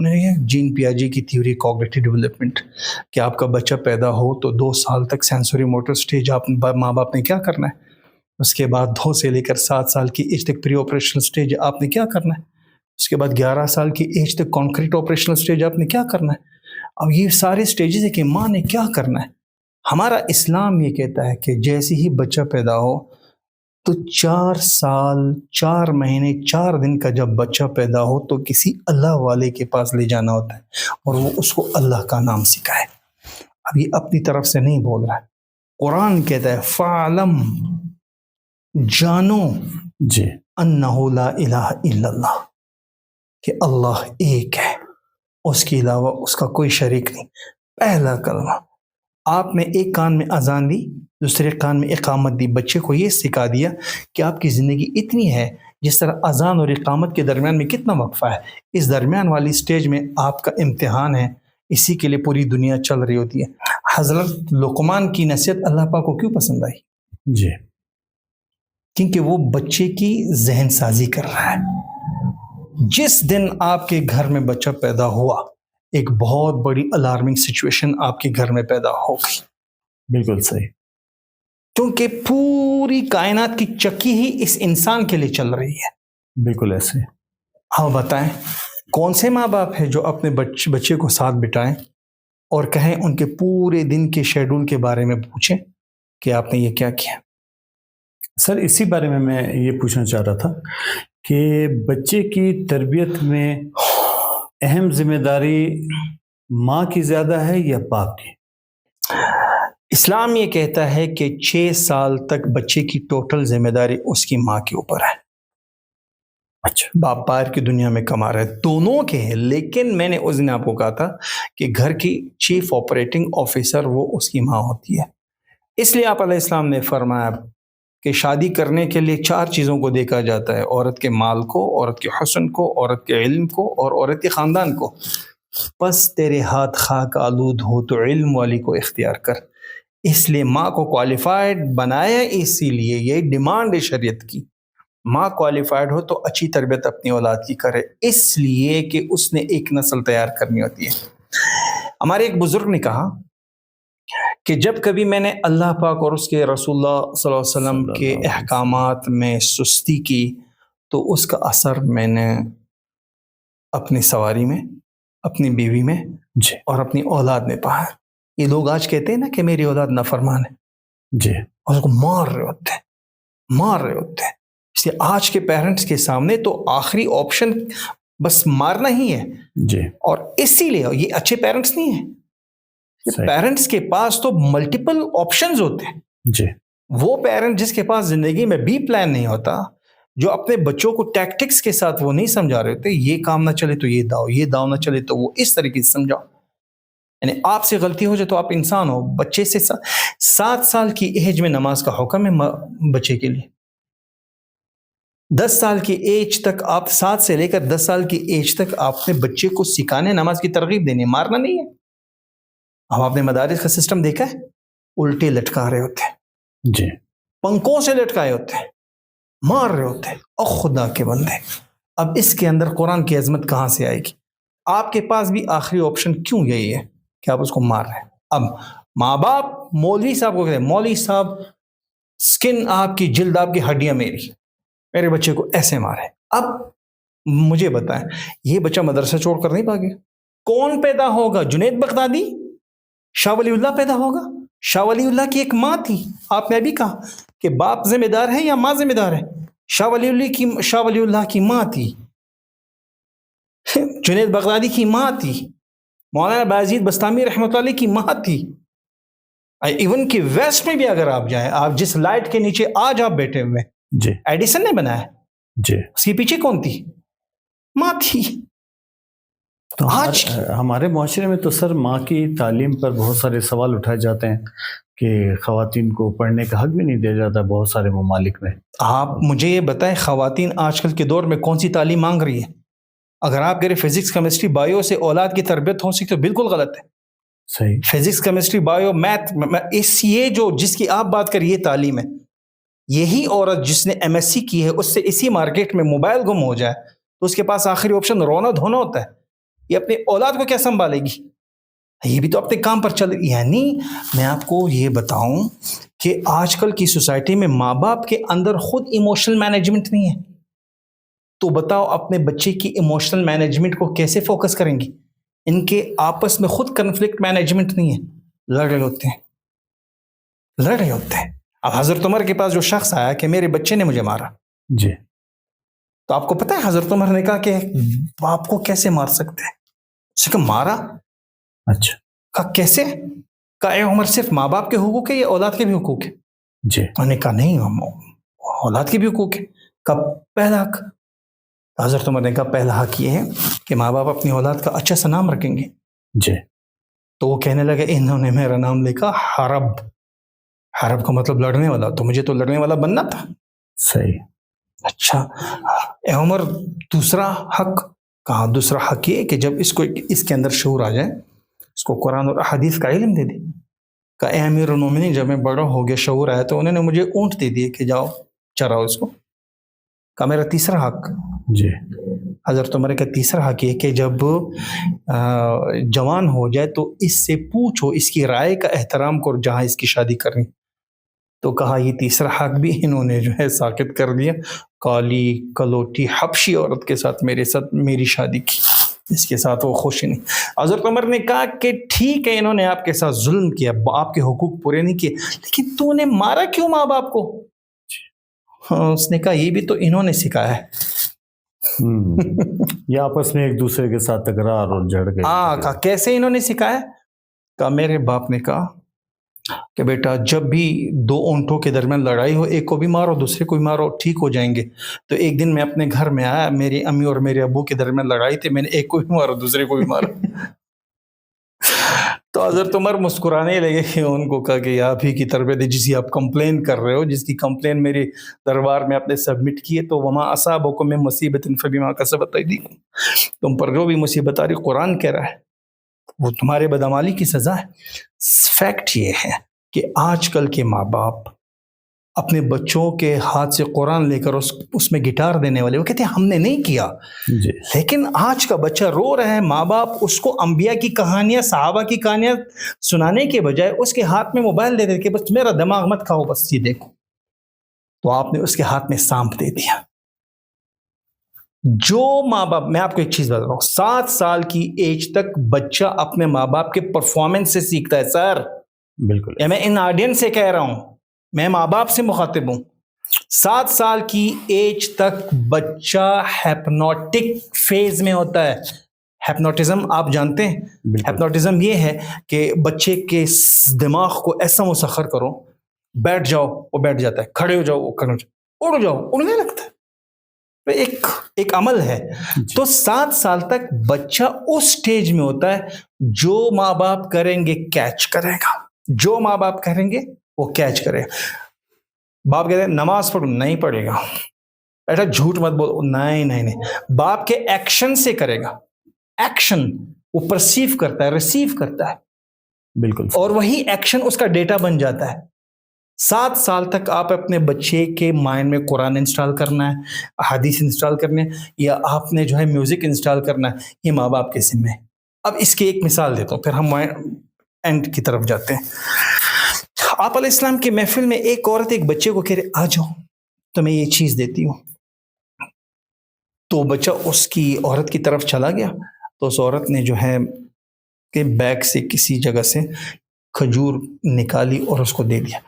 انہوں نے جین پیاجے کی تھیوری کاگنیٹو ڈیولپمنٹ کہ آپ کا بچہ پیدا ہو تو 2 سال تک سینسوری موٹر سٹیج آپ ماں باپ نے کیا کرنا ہے، اس کے بعد 2 سے لے کر 7 سال کی ایج تک پری آپریشنل سٹیج آپ نے کیا کرنا ہے، اس کے بعد 11 سال کی ایج تک کانکریٹ آپریشنل سٹیج آپ نے کیا کرنا ہے. اب یہ سارے سٹیجز ہے کہ ماں نے کیا کرنا ہے. ہمارا اسلام یہ کہتا ہے کہ جیسے ہی بچہ پیدا ہو تو 4 سال 4 مہینے 4 دن کا جب بچہ پیدا ہو تو کسی اللہ والے کے پاس لے جانا ہوتا ہے اور وہ اس کو اللہ کا نام سکھائے. اب یہ اپنی طرف سے نہیں بول رہا ہے، قرآن کہتا ہے فَعْلَمْ، جانو، جی اَنَّهُ لَا إِلَهَ إِلَّا اللَّهُ، کہ اللہ ایک ہے، اس کے علاوہ اس کا کوئی شریک نہیں. پہلا کلمہ آپ نے ایک کان میں اذان دی، دوسرے کان میں اقامت دی، بچے کو یہ سکھا دیا کہ آپ کی زندگی اتنی ہے جس طرح اذان اور اقامت کے درمیان میں کتنا وقفہ ہے، اس درمیان والی سٹیج میں آپ کا امتحان ہے، اسی کے لیے پوری دنیا چل رہی ہوتی ہے. حضرت لقمان کی نصیحت اللہ پاک کو کیوں پسند آئی؟ جی کیونکہ وہ بچے کی ذہن سازی کر رہا ہے. جس دن آپ کے گھر میں بچہ پیدا ہوا ایک بہت بڑی الارمنگ سچویشن آپ کے گھر میں پیدا ہو گئی، بالکل صحیح. کیونکہ پوری کائنات کی چکی ہی اس انسان کے لیے چل رہی ہے. بالکل ایسے. ہاں بتائیں کون سے ماں باپ ہیں جو اپنے بچے کو ساتھ بٹھائیں اور کہیں ان کے پورے دن کے شیڈول کے بارے میں پوچھیں کہ آپ نے یہ کیا کیا؟ سر اسی بارے میں یہ پوچھنا چاہ رہا تھا کہ بچے کی تربیت میں اہم ذمہ داری ماں کی زیادہ ہے یا باپ کی؟ اسلام یہ کہتا ہے کہ 6 سال تک بچے کی ٹوٹل ذمہ داری اس کی ماں کے اوپر ہے. اچھا. باپ باہر کی دنیا میں کما رہے دونوں کے ہیں، لیکن میں نے اس دن آپ کو کہا تھا کہ گھر کی چیف آپریٹنگ آفیسر وہ اس کی ماں ہوتی ہے. اس لیے آپ علیہ السلام نے فرمایا کہ شادی کرنے کے لیے 4 چیزوں کو دیکھا جاتا ہے: عورت کے مال کو، عورت کے حسن کو، عورت کے علم کو اور عورت کے خاندان کو. بس تیرے ہاتھ خاک آلود ہو تو علم والی کو اختیار کر. اس لیے ماں کو کوالیفائڈ بنایا، اسی لیے یہ ڈیمانڈ ہے شریعت کی، ماں کوالیفائڈ ہو تو اچھی تربیت اپنی اولاد کی کرے، اس لیے کہ اس نے ایک نسل تیار کرنی ہوتی ہے. ہمارے ایک بزرگ نے کہا کہ جب کبھی میں نے اللہ پاک اور اس کے رسول اللہ صلی اللہ علیہ وسلم کے احکامات میں سستی کی تو اس کا اثر میں نے اپنی سواری میں، اپنی بیوی میں جی اور اپنی اولاد میں پایا. یہ لوگ آج کہتے ہیں نا کہ میری اولاد نافرمان ہے، جی اور اس کو مار رہے ہوتے ہیں. اس لیے آج کے پیرنٹس کے سامنے تو آخری آپشن بس مارنا ہی ہے. جی اور اسی لیے یہ اچھے پیرنٹس نہیں ہیں. صحیح. پیرنٹس کے پاس تو ملٹیپل آپشنز ہوتے ہیں. جی وہ پیرنٹ جس کے پاس زندگی میں بی پلان نہیں ہوتا، جو اپنے بچوں کو ٹیکٹکس کے ساتھ وہ نہیں سمجھا رہے ہوتے، یہ کام نہ چلے تو یہ داؤ نہ چلے تو وہ اس طریقے سے سمجھاؤ. یعنی آپ سے غلطی ہو جائے تو آپ انسان ہو. بچے سے 7 سال کی ایج میں نماز کا حکم ہے بچے کے لیے. 10 سال کی ایج تک آپ 7 سے لے کر 10 سال کی ایج تک آپ نے بچے کو سکھانے، نماز کی ترغیب دینے، مارنا نہیں ہے. اب آپ نے مدارس کا سسٹم دیکھا ہے، الٹے لٹکا رہے ہوتے ہیں، جی پنکھوں سے لٹکائے ہوتے ہیں، مار رہے ہوتے ہیں. اور خدا کے بندے، اب اس کے اندر قرآن کی عظمت کہاں سے آئے گی؟ آپ کے پاس بھی آخری آپشن کیوں یہی ہے کہ آپ اس کو مار رہے ہیں؟ اب ماں باپ مولوی صاحب کو کہتے ہیں مولوی صاحب سکن آپ کی، جلد آپ کی، ہڈیاں میرے بچے کو ایسے مارے. اب مجھے بتائیں یہ بچہ مدرسہ چھوڑ کر نہیں بھاگے؟ کون پیدا ہوگا؟ جنید بغدادی، شاہ ولی اللہ پیدا ہوگا؟ شاہ ولی اللہ کی ایک ماں تھی. آپ نے ابھی کہا کہ باپ ذمہ دار ہے یا ماں ذمہ دار ہے؟ شاہ ولی اللہ کی ماں تھی، جنید بغدادی کی ماں تھی، مولانا بازید بستامی رحمۃ اللہ علیہ کی ماں تھی. ایون کہ ویسٹ میں بھی اگر آپ جائیں، آپ جس لائٹ کے نیچے آج آپ بیٹھے ہوئے، جی ایڈیسن نے بنایا، جی اس کے پیچھے کون تھی؟ ماں تھی. تو آج ہمارے معاشرے میں تو سر ماں کی تعلیم پر بہت سارے سوال اٹھائے جاتے ہیں کہ خواتین کو پڑھنے کا حق بھی نہیں دیا جاتا بہت سارے ممالک میں. آپ مجھے یہ بتائیں خواتین آج کل کے دور میں کون سی تعلیم مانگ رہی ہے؟ اگر آپ کہہ رہے فزکس کیمسٹری بایو سے اولاد کی تربیت ہو سکتی تو بالکل غلط ہے. صحیح. فزکس کیمسٹری بایو میتھ، یہ جس کی آپ بات کر یہ تعلیم ہے. یہی عورت جس نے ایم ایس سی کی ہے، اس سے اسی مارکیٹ میں موبائل گم ہو جائے تو اس کے پاس آخری آپشن رونا دھونا ہوتا ہے. یہ اپنے اولاد کو کیا سنبھالے گی؟ یہ بھی تو اپنے کام پر چل. یعنی میں آپ کو یہ بتاؤں کہ آج کل کی سوسائٹی میں ماں باپ کے اندر خود ایموشنل مینجمنٹ نہیں ہے، تو بتاؤ اپنے بچے کی ایموشنل مینجمنٹ کو کیسے فوکس کریں گی؟ ان کے آپس میں خود کنفلکٹ مینجمنٹ نہیں ہے، لڑ رہے ہوتے ہیں. اب حضرت عمر کے پاس جو شخص آیا کہ میرے بچے نے مجھے مارا، جی تو آپ کو پتہ ہے حضرت عمر نے کہا کہ باپ کو کیسے مار سکتے ہیں؟ اس نے کہا مارا. اچھا. کہا کیسے؟ کہا اے عمر صرف ماں باپ کے حقوق ہے یا اولاد کے بھی حقوق ہے؟ جی انہوں نے کہا نہیں، اولاد کے بھی حقوق ہے. کہا پہلا حق. حضرت عمر نے کہا پہلا حق یہ ہے کہ ماں باپ اپنی اولاد کا اچھا سا نام رکھیں گے. جی. تو وہ کہنے لگے انہوں نے میرا نام لکھا حرب. حرب کا مطلب لڑنے والا، تو مجھے تو لڑنے والا بننا تھا. صحیح. اچھا اے عمر دوسرا حق. کہا دوسرا حق یہ کہ جب اس کے اندر شعور آ جائے، اس کو قرآن اور حدیث کا علم دے دی. کہا اے امیر المومنین جب میں بڑا ہو گیا شعور آیا تو انہوں نے مجھے اونٹ دے دیے کہ جاؤ چراؤ اس کو. کہا میرا تیسرا حق. جی. حضرت عمر کا تیسرا حق یہ کہ جب جوان ہو جائے تو اس سے پوچھو، اس کی رائے کا احترام کرو جہاں اس کی شادی کرنی. تو کہا یہ تیسرا حق بھی انہوں نے جو ہے ساکت کر دیا. کالی کلوٹی حبشی عورت کے ساتھ میری شادی کی، اس کے ساتھ وہ خوش نہیں. حضرت عمر نے کہا کہ ٹھیک ہے انہوں نے آپ کے ساتھ ظلم کیا، آپ کے حقوق پورے نہیں کیے، لیکن تو نے مارا کیوں ماں باپ کو؟ اس نے کہا یہ بھی تو انہوں نے سکھایا ہے. یہ آپس میں ایک دوسرے کے ساتھ تکرار اور جھڑ گئے. کہا کیسے انہوں نے سکھایا؟ کہا میرے باپ نے کہا کہ بیٹا جب بھی دو اونٹوں کے درمیان لڑائی ہو، ایک کو بھی مارو دوسرے کو بھی مارو، ٹھیک ہو جائیں گے. تو ایک دن میں اپنے گھر میں آیا، میری امی اور میرے ابو کے درمیان لڑائی تھی، میں نے ایک کو بھی مارا دوسرے کو بھی مارا. تو حضرت عمر مسکرانے لگے کہ ان کو کہا کہ آپ ہی کی تربیت جس کی آپ کمپلین کر رہے ہو، جس کی کمپلین میرے دربار میں آپ نے سبمٹ کی ہے، تو وما اصابکم من مصیبت فبما کسبت ایدیکم، تم پر جو بھی مصیبت آ رہی قرآن کہہ رہا ہے وہ تمہارے بدعمالی کی سزا ہے. فیکٹ یہ ہے کہ آج کل کے ماں باپ اپنے بچوں کے ہاتھ سے قرآن لے کر اس میں گٹار دینے والے، وہ کہتے ہیں ہم نے نہیں کیا. جی. لیکن آج کا بچہ رو رہا ہے، ماں باپ اس کو انبیاء کی کہانیاں، صحابہ کی کہانیاں سنانے کے بجائے اس کے ہاتھ میں موبائل دے دیتے کہ بس میرا دماغ مت کھاؤ، بس یہ دیکھو. تو آپ نے اس کے ہاتھ میں سانپ دے دیا. جو ماں باپ، میں آپ کو ایک چیز بتا رہا ہوں، 7 سال کی ایج تک بچہ اپنے ماں باپ کے پرفارمنس سے سیکھتا ہے. سر بالکل. میں ان آڈینس سے کہہ رہا ہوں، میں ماں باپ سے مخاطب ہوں. 7 سال کی ایج تک بچہ ہیپنوٹک فیز میں ہوتا ہے. ہیپنوٹزم آپ جانتے ہیں؟ ہیپنوٹزم یہ ہے کہ بچے کے دماغ کو ایسا مسخر کرو، بیٹھ جاؤ وہ بیٹھ جاتا ہے، کھڑے ہو جاؤ وہ کھڑے ہو جاؤ، اڑ جاؤ اڑنے لگتا ہے. ایک عمل ہے. تو 7 سال تک بچہ اس سٹیج میں ہوتا ہے، جو ماں باپ کریں گے کیچ کرے گا، جو ماں باپ کریں گے وہ کیچ کرے گا. باپ کہتے ہیں نماز پڑھو، نہیں پڑھے گا. ایسا جھوٹ مت بولو، نہیں. باپ کے ایکشن سے کرے گا. ایکشن وہ پرسیو کرتا ہے، ریسیو کرتا ہے. بالکل. اور وہی ایکشن اس کا ڈیٹا بن جاتا ہے. 7 سال تک آپ اپنے بچے کے مائنڈ میں قرآن انسٹال کرنا ہے، حدیث انسٹال کرنے، یا آپ نے جو ہے میوزک انسٹال کرنا ہے، یہ ماں باپ کے ذمہ ہے. اب اس کی ایک مثال دیتا ہوں، پھر ہم اینڈ کی طرف جاتے ہیں. آپ علیہ السلام کی محفل میں ایک عورت ایک بچے کو کہہ رہے آ جاؤ تو میں یہ چیز دیتی ہوں. تو بچہ اس کی عورت کی طرف چلا گیا، تو اس عورت نے جو ہے کہ بیگ سے کسی جگہ سے کھجور نکالی اور اس کو دے دیا.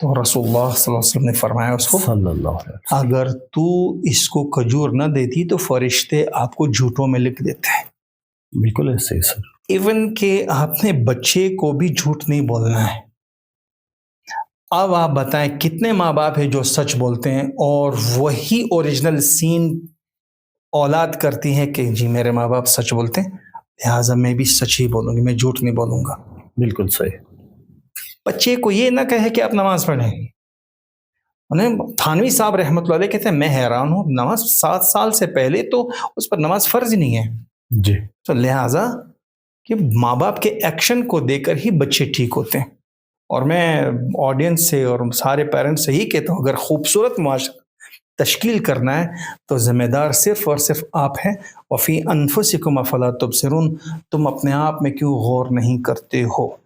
تو رسول اللہ صلی اللہ علیہ وسلم نے فرمایا اس کو، صلی اللہ علیہ وسلم، اگر تو اس کو کھجور نہ دیتی تو فرشتے آپ کو جھوٹوں میں لکھ دیتے ہیں. بالکل ایسے ہی سر. ایون کہ آپ نے بچے کو بھی جھوٹ نہیں بولنا ہے. اب آپ بتائیں کتنے ماں باپ ہیں جو سچ بولتے ہیں اور وہی اوریجنل سین اولاد کرتی ہیں کہ جی میرے ماں باپ سچ بولتے ہیں لہٰذا میں بھی سچ ہی بولوں گی، میں جھوٹ نہیں بولوں گا. بالکل صحیح. بچے کو یہ نہ کہے کہ آپ نماز پڑھیں. انہیں تھانوی صاحب رحمۃ اللہ علیہ کہتے ہیں میں حیران ہوں، نماز 7 سال سے پہلے تو اس پر نماز فرض ہی نہیں ہے. جی. تو لہٰذا کہ ماں باپ کے ایکشن کو دے کر ہی بچے ٹھیک ہوتے ہیں. اور میں آڈینس سے اور سارے پیرنٹس سے ہی کہتا ہوں، اگر خوبصورت معاشرہ تشکیل کرنا ہے تو ذمہ دار صرف اور صرف آپ ہیں. وفی انفسکم افلا تبصرون، تم اپنے آپ میں کیوں غور نہیں کرتے ہو؟